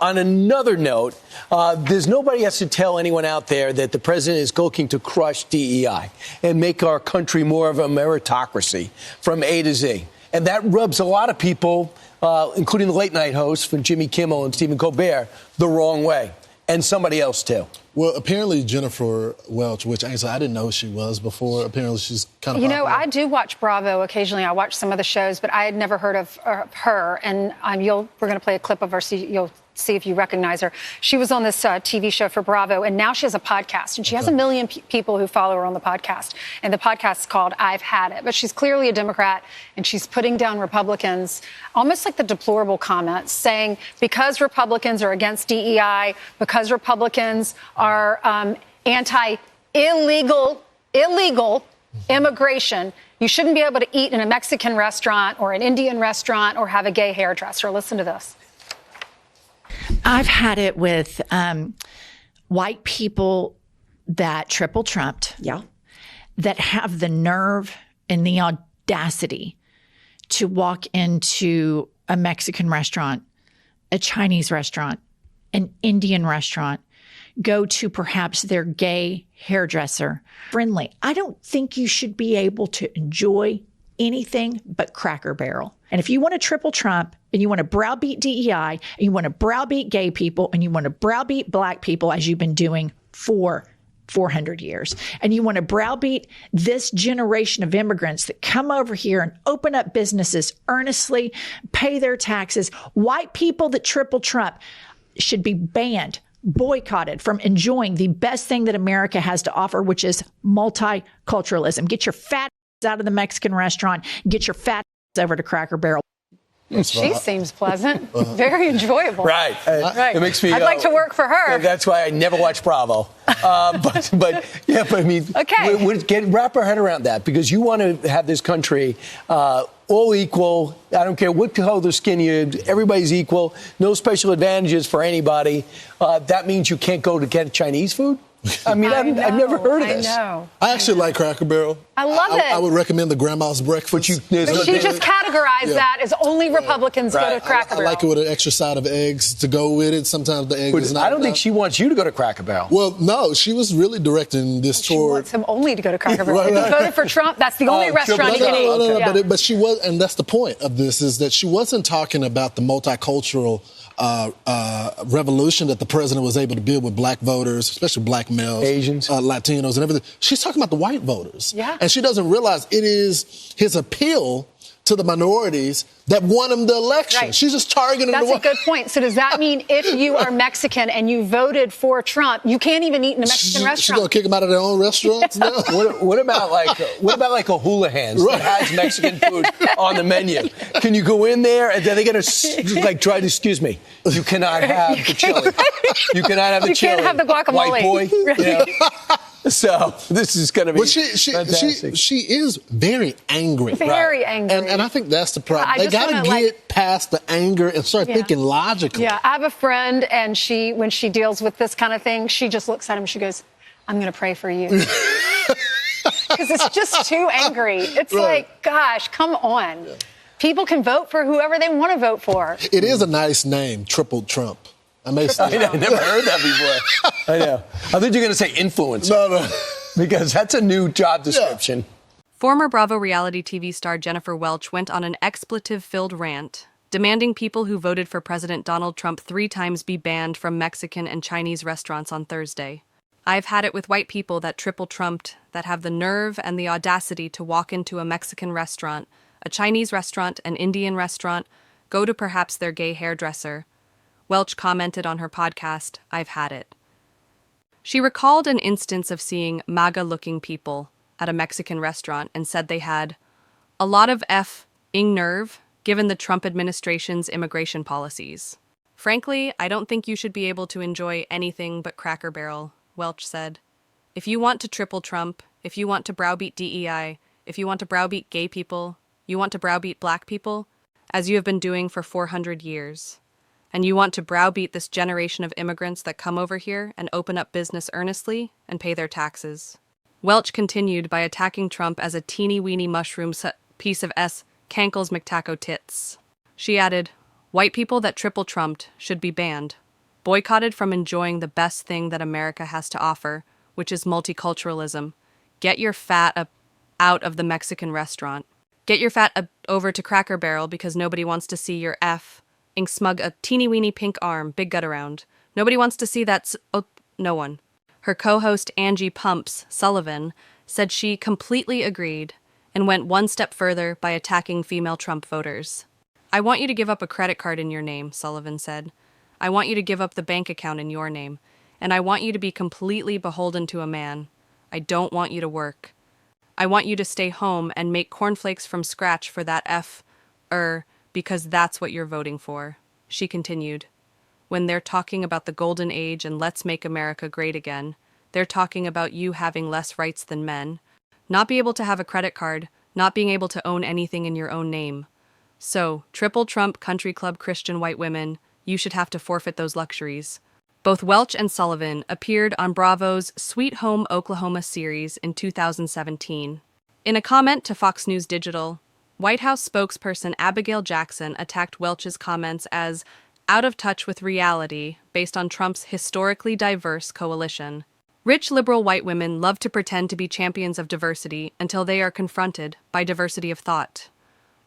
on another note, there's nobody has to tell anyone out there that the president is looking to crush DEI and make our country more of a meritocracy from A to Z. And that rubs a lot of people, including the late night hosts from Jimmy Kimmel and Stephen Colbert, the wrong way. And somebody else, too. Well, apparently Jennifer Welch, which I didn't know who she was before. Apparently she's kind of popular. I do watch Bravo occasionally. I watch some of the shows, but I had never heard of her. And we're going to play a clip of her so you'll see if you recognize her. She was on this TV show for Bravo, and now she has a podcast. And she has 1 million people who follow her on the podcast. And the podcast is called I've Had It. But she's clearly a Democrat, and she's putting down Republicans, almost like the deplorable comments, saying because Republicans are against DEI, because Republicans are anti-illegal immigration, you shouldn't be able to eat in a Mexican restaurant or an Indian restaurant or have a gay hairdresser. Listen to this. I've had it with white people that triple trumped, that have the nerve and the audacity to walk into a Mexican restaurant, a Chinese restaurant, an Indian restaurant, go to perhaps their gay hairdresser. Friendly. I don't think you should be able to enjoy anything but Cracker Barrel. And if you want to triple Trump and you want to browbeat DEI and you want to browbeat gay people and you want to browbeat black people as you've been doing for 400 years, and you want to browbeat this generation of immigrants that come over here and open up businesses earnestly, pay their taxes, white people that triple Trump should be banned, boycotted from enjoying the best thing that America has to offer, which is multiculturalism. Get your fat out of the Mexican restaurant, get your fat over to Cracker Barrel. She seems pleasant, very enjoyable. Right. It makes me. I'd like to work for her. That's why I never watch Bravo. But I mean, okay. Wrap our head around that, because you want to have this country all equal. I don't care what color skin you. Everybody's equal. No special advantages for anybody. That means you can't go to get Chinese food. I mean, I've never heard of this. I actually like Cracker Barrel. I love it. I would recommend the Grandma's Breakfast. But she just categorized that as only Republicans go to Cracker Barrel. I like it with an extra side of eggs to go with it. Sometimes the egg is not. I don't think she wants you to go to Cracker Barrel. Well, no, she was really directing this toward. She wants him only to go to Cracker Barrel. If he voted for Trump, that's the only restaurant he can eat. No, but she was, and that's the point of this, is that she wasn't talking about the multicultural revolution that the president was able to build with black voters, especially black males, Asians, Latinos, and everything. She's talking about the white voters. Yeah. And she doesn't realize it is his appeal to the minorities that won him the election. Right. She's just targeting That's a good point. So does that mean if you are Mexican and you voted for Trump, you can't even eat in a Mexican restaurant? She's going to kick them out of their own restaurants now? What about like a Houlihan's that has Mexican food on the menu? Can you go in there and then they got to try to, excuse me, you cannot have the chili. You cannot have the chili. You can't have the guacamole. White boy. Right. Yeah. So this is going to be fantastic. She is very angry. Very angry. And I think that's the problem. They got to get past the anger and start thinking logically. Yeah, I have a friend, and when she deals with this kind of thing, she just looks at him, she goes, I'm going to pray for you. Because it's just too angry. It's like, gosh, come on. Yeah. People can vote for whoever they want to vote for. It is a nice name, Triple Trump. I never heard that before. I know. I thought you were going to say influencer. No. Because that's a new job description. Yeah. Former Bravo reality TV star Jennifer Welch went on an expletive-filled rant, demanding people who voted for President Donald Trump 3 times be banned from Mexican and Chinese restaurants on Thursday. I've had it with white people that triple trumped, that have the nerve and the audacity to walk into a Mexican restaurant, a Chinese restaurant, an Indian restaurant, go to perhaps their gay hairdresser. Welch commented on her podcast, I've Had It. She recalled an instance of seeing MAGA-looking people at a Mexican restaurant and said they had a lot of F-ing nerve given the Trump administration's immigration policies. Frankly, I don't think you should be able to enjoy anything but Cracker Barrel, Welch said. If you want to triple Trump, if you want to browbeat DEI, if you want to browbeat gay people, you want to browbeat black people, as you have been doing for 400 years. And you want to browbeat this generation of immigrants that come over here and open up business earnestly and pay their taxes. Welch continued by attacking Trump as a teeny-weeny mushroom piece of Cankles McTaco tits. She added, white people that triple trumped should be banned. boycotted from enjoying the best thing that America has to offer, which is multiculturalism. Get your fat out of the Mexican restaurant. Get your fat over to Cracker Barrel because nobody wants to see your ing smug a teeny-weeny pink arm, big gut around. Nobody wants to see that no one. Her co-host Angie Pumps Sullivan said she completely agreed and went one step further by attacking female Trump voters. I want you to give up a credit card in your name, Sullivan said. I want you to give up the bank account in your name. And I want you to be completely beholden to a man. I don't want you to work. I want you to stay home and make cornflakes from scratch for that because that's what you're voting for. She continued. When they're talking about the golden age and let's make America great again, they're talking about you having less rights than men, not be able to have a credit card, not being able to own anything in your own name. So, triple Trump country club Christian white women, you should have to forfeit those luxuries. Both Welch and Sullivan appeared on Bravo's Sweet Home Oklahoma series in 2017. In a comment to Fox News Digital, White House spokesperson Abigail Jackson attacked Welch's comments as out of touch with reality based on Trump's historically diverse coalition. Rich liberal white women love to pretend to be champions of diversity until they are confronted by diversity of thought.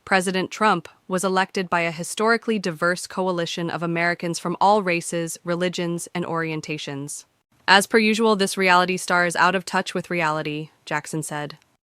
President Trump was elected by a historically diverse coalition of Americans from all races, religions, and orientations. As per usual, this reality star is out of touch with reality, Jackson said.